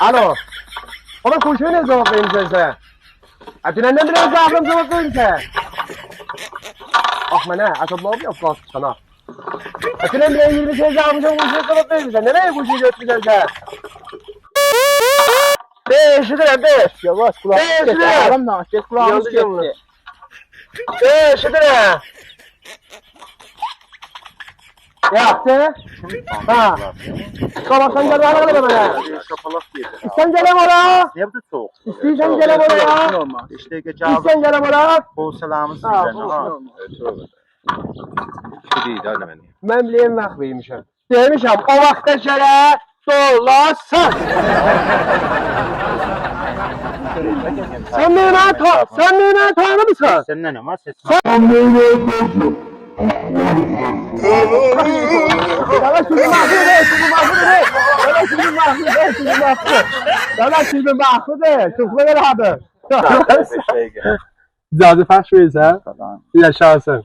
Alo. Ona koşuyor ne cevap verin sen? Atinenden bile cevap verin sen. Ah mana, asablar yok kalk sana. Atinen bile 20 şey cevabınca cevap verin sen. Nereye koşuyor sen? Beş lira beş. Yavaş kulağım. Beş lira. Aramla. Kes kulağımız gitti. 5 lira. Yaptı. Ha. Sabah sen gel bana gel bana. Sen gel bana. Evde soğuk. İstiyorsan gel bana. İşte gece aldım. İstiyorsan gel bana. Poğsalamız Ha, sizden. Ha. Şu değil öyle beni. Ben bileyim vaxt vermişəm. Demişəm o vaxta görə dolasın. Sen beni tanımırsan. Seninle ne var? Ses. Dala şimdi mahvede. Çok böyle hadi. Şey gel. Cadı faş verirsən, yaşarsın.